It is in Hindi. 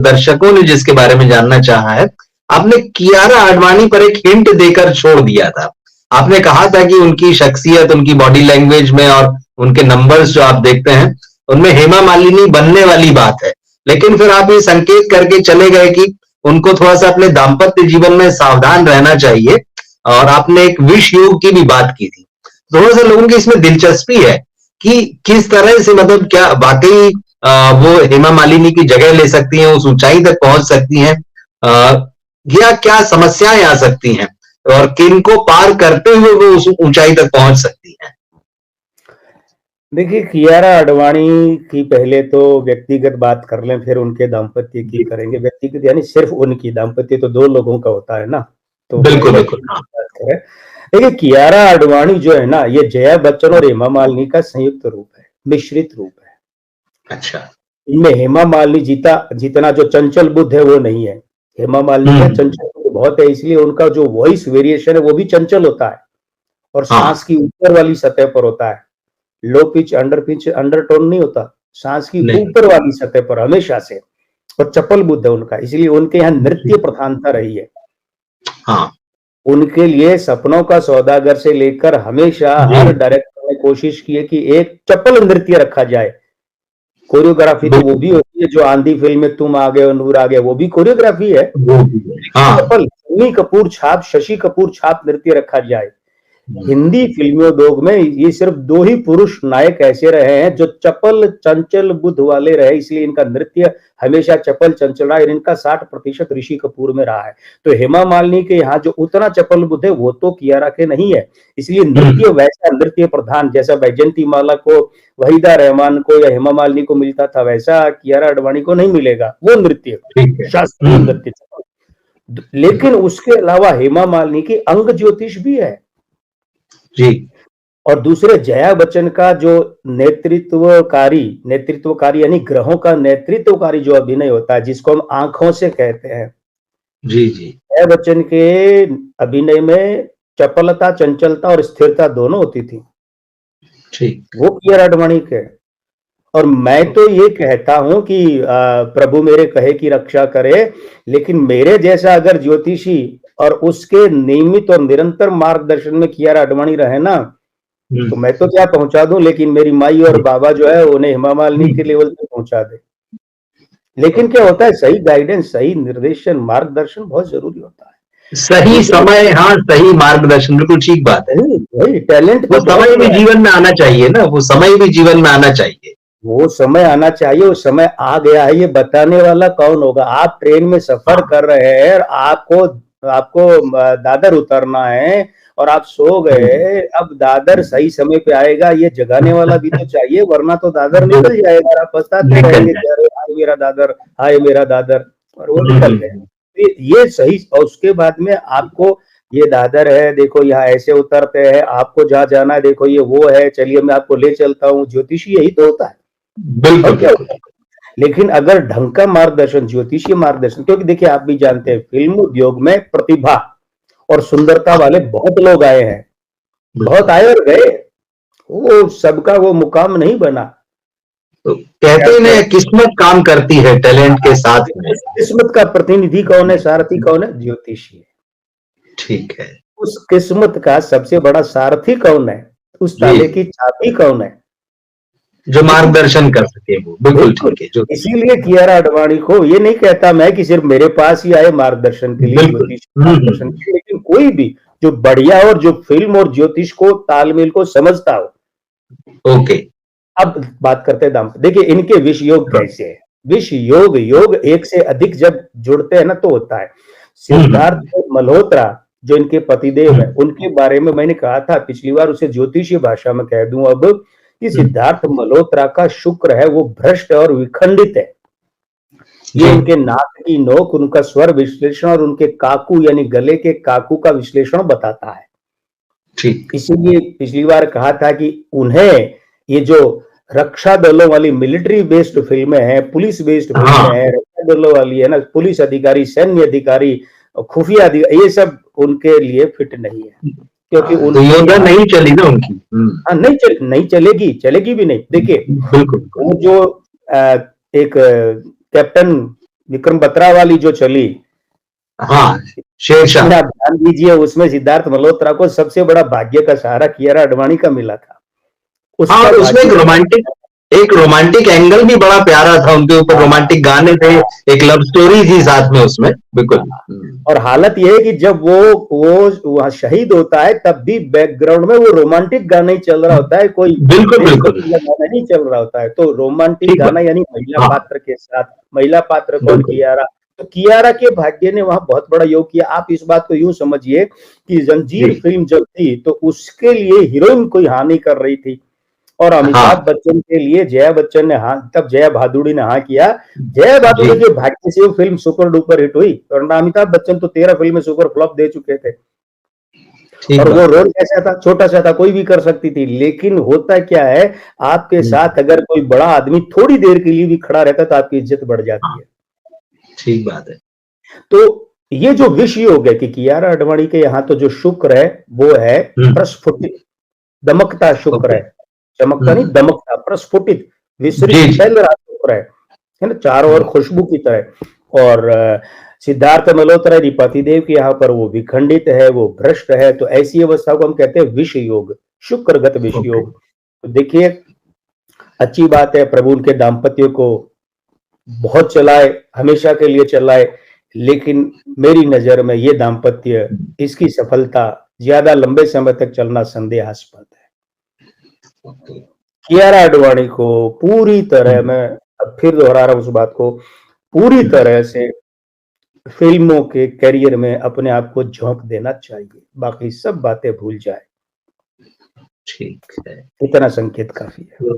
दर्शकों ने जिसके बारे में जानना चाहा है, आपने कियारा आडवाणी पर एक हिंट देकर छोड़ दिया था। आपने कहा था कि उनकी शख्सियत, उनकी बॉडी लैंग्वेज में और उनके नंबर्स जो आप देखते हैं, उनमें हेमा मालिनी बनने वाली बात है। लेकिन फिर आप ये संकेत करके चले गए कि उनको थोड़ा सा अपने दाम्पत्य जीवन में सावधान रहना चाहिए, और आपने एक विष योग की भी बात की थी। थोड़ा सा लोगों की इसमें दिलचस्पी है कि किस तरह से, मतलब क्या वाकई वो हेमा मालिनी की जगह ले सकती हैं, उस ऊंचाई तक पहुंच सकती हैं, या क्या समस्याएं आ सकती हैं, और किन को पार करते हुए वो उस ऊंचाई तक पहुंच सकती हैं। देखिए, कियारा आडवाणी की पहले तो व्यक्तिगत बात कर लें, फिर उनके दाम्पत्य की करेंगे। व्यक्तिगत यानी सिर्फ उनकी, दाम्पत्य तो दो लोगों का होता है ना, तो बिल्कुल बिल्कुल। हाँ। बात करें। देखिए, कियारा आडवाणी जो है ना, ये जया बच्चन और हेमा मालिनी का संयुक्त रूप है, मिश्रित रूप है। अच्छा। इनमें हेमा मालिनी जितना जो चंचल बुद्ध है वो नहीं है। हेमा मालिनी का चंचल बुद्ध बहुत है, इसलिए उनका जो वॉइस वेरिएशन है वो भी चंचल होता है, और सांस की ऊपर वाली सतह पर होता है। लो पिच, अंडरटोन नहीं होता, सांस की ऊपर वाली सतह पर हमेशा से। और चपल बुद्ध है उनका, इसलिए उनके यहाँ नृत्य प्रधानता रही है। हाँ। उनके लिए सपनों का सौदागर से लेकर हमेशा हर डायरेक्टर ने कोशिश की है कि एक चपल नृत्य रखा जाए। कोरियोग्राफी तो वो भी होती है, जो आंधी फिल्म में तुम आ गए और नूर आ गया, वो भी कोरियोग्राफी है। चपल शशि कपूर छाप नृत्य रखा जाए। हिंदी फिल्मी उद्योग में ये सिर्फ दो ही पुरुष नायक ऐसे रहे हैं जो चपल चंचल बुद्ध वाले रहे, इसलिए इनका नृत्य हमेशा चपल चंचल रहा है। इनका 60% ऋषि कपूर में रहा है। तो हेमा मालिनी के यहाँ जो उतना चपल बुद्ध है वो तो कियारा के नहीं है, इसलिए नृत्य वैसा नृत्य प्रधान जैसा बैजंती माला को, वहीदा रहमान को या हेमा मालिनी को मिलता था, वैसा कियारा आडवाणी को नहीं मिलेगा वो नृत्य, शास्त्रीय नृत्य। लेकिन उसके अलावा हेमा मालिनी की अंग ज्योतिष भी है जी। और दूसरे जया बच्चन का जो नेतृत्वकारी यानी ग्रहों का नेतृत्वकारी जो अभिनय होता है, जिसको हम आंखों से कहते हैं। जी जी। जया बच्चन के अभिनय में चपलता, चंचलता और स्थिरता दोनों होती थी, वो कियारा आडवाणी के। और मैं तो ये कहता हूं कि प्रभु मेरे कहे की रक्षा करे, लेकिन मेरे जैसा अगर ज्योतिषी और उसके नियमित और निरंतर मार्गदर्शन में कियारा आडवाणी रहे ना, तो मैं तो क्या पहुंचा दूं, लेकिन मेरी माई और बाबा जो है उन्हें हेमा मालिनी के लेवल पे पहुंचा दे। लेकिन क्या होता है, सही गाइडेंस, सही निर्देशन, मार्गदर्शन बहुत जरूरी होता है। सही समय, हाँ सही मार्गदर्शन, बिल्कुल ठीक बात है। वही टैलेंट वो समय भी जीवन में आना चाहिए ना, वो समय भी जीवन में आना चाहिए। वो समय आना चाहिए, वो समय आ गया है, ये बताने वाला कौन होगा। आप ट्रेन में सफर कर रहे हैं और आपको दादर उतरना है और आप सो गए, अब दादर सही समय पे आएगा, ये जगाने वाला भी तो चाहिए, वरना तो दादर निकल जाएगा। आप बताते रहेंगे हाय मेरा दादर, हाय मेरा दादर, और वो निकल गए। ये सही। और उसके बाद में आपको ये दादर है, देखो यहाँ ऐसे उतरते हैं, आपको जहाँ जाना है देखो ये वो है, चलिए मैं आपको ले चलता हूँ। ज्योतिषी यही तो होता है। बिल्कुल। लेकिन अगर ढंग का मार्गदर्शन, ज्योतिषीय मार्गदर्शन, क्योंकि देखिए आप भी जानते हैं फिल्म उद्योग में प्रतिभा और सुंदरता वाले बहुत लोग आए हैं, बहुत आए और गए, वो सबका वो मुकाम नहीं बना। तो कहते हैं किस्मत काम करती है टैलेंट के साथ में। किस्मत का प्रतिनिधि कौन है, सारथी कौन है? ज्योतिषी है। ठीक है। उस किस्मत का सबसे बड़ा सारथी कौन है, उस ताले की चाबी कौन है, जो मार्गदर्शन कर सके वो। बिल्कुल ठीक है। जो इसीलिए कियारा आडवाणी को, ये नहीं कहता मैं कि सिर्फ मेरे पास ही आए मार्गदर्शन के लिए, ज्योतिष मार्गदर्शन के लिए, लेकिन कोई भी जो बढ़िया और जो फिल्म और ज्योतिष को तालमेल को समझता हो। ओके। अब बात करते हैं दाम। देखिए इनके विष योग कैसे है। विष योग एक से अधिक जब जुड़ते हैं ना तो होता है। सिद्धार्थ मल्होत्रा जो इनके पतिदेव हैं, उनके बारे में मैंने कहा था पिछली बार, उसे ज्योतिषीय भाषा में कह दूं अब, कि सिद्धार्थ मल्होत्रा का शुक्र है वो भ्रष्ट और विखंडित है। ये उनके नाक की नोक, उनका स्वर विश्लेषण और उनके काकू यानी गले के काकू का विश्लेषण बताता है। इसीलिए पिछली बार कहा था कि उन्हें ये जो रक्षा दलों वाली मिलिट्री बेस्ड फिल्में हैं, पुलिस बेस्ड फिल्में हैं, रक्षा दलों वाली है ना, पुलिस अधिकारी, सैन्य अधिकारी, खुफिया अधिकारी, ये सब उनके लिए फिट नहीं है, क्योंकि योद्धा नहीं चली ना उनकी। नहीं चलेगी भी नहीं। देखिए वो जो एक कैप्टन विक्रम बत्रा वाली जो चली, हाँ, शेरशाह। आप ध्यान दीजिए, उसमें सिद्धार्थ मल्होत्रा को सबसे बड़ा भाग्य का सहारा कियारा आडवाणी का मिला था। हाँ, और उसमें एक रोमांटिक एंगल भी बड़ा प्यारा था, उनके ऊपर रोमांटिक गाने थे, एक लव स्टोरी थी साथ में उसमें, बिल्कुल। और हालत यह है कि जब वो वहां शहीद होता है तब भी बैकग्राउंड में वो रोमांटिक गाना ही चल रहा होता है, कोई बिल्कुल गाना नहीं चल रहा होता है। तो रोमांटिक गाना यानी महिला पात्र के साथ, महिला पात्र कौन, कियारा। तो कियारा के भाग्य ने वहां बहुत बड़ा योग किया। आप इस बात को यूं समझिए कि जंजीर फिल्म जब थी तो उसके लिए हीरोइन कोई हानि कर रही थी, और अमिताभ बच्चन के लिए जया बच्चन ने हाँ, तब जया भादुड़ी ने हाँ किया। जया भादुड़ी के भाग्य से वो फिल्म सुपर डुपर हिट हुई, और अमिताभ बच्चन तो 13 फिल्में सुपर फ्लॉप दे चुके थे। और वो रोल कैसा था, छोटा सा था, कोई भी कर सकती थी। लेकिन होता क्या है, आपके साथ अगर कोई बड़ा आदमी थोड़ी देर के लिए भी खड़ा रहता तो आपकी इज्जत बढ़ जाती है। ठीक बात है। तो ये जो विष योग है कि कियारा आडवाणी के यहाँ तो जो शुक्र है वो है प्रस्फुटित, दमकता शुक्र है, चमकता नहीं, दमकता, प्रस्फुटित, विसरित फैल रहा शुक्र है ना, चारों ओर खुशबू की तरह। और सिद्धार्थ मल्होत्रा जी पतिदेव के यहाँ पर वो विखंडित है, वो भ्रष्ट है, तो ऐसी अवस्था को हम कहते हैं विष योग, शुक्रगत विष योग। तो देखिए, अच्छी बात है, प्रभु उनके दाम्पत्य को बहुत चलाए, हमेशा के लिए चलाए, लेकिन मेरी नजर में ये दाम्पत्य, इसकी सफलता ज्यादा लंबे समय तक चलना संदेहास्पद है। कियारा आडवाणी को पूरी तरह, मैं अब फिर दोहरा रहा हूं उस बात को, पूरी तरह से फिल्मों के करियर में अपने आप को झोंक देना चाहिए, बाकी सब बातें भूल जाए। ठीक है, इतना संकेत काफी है।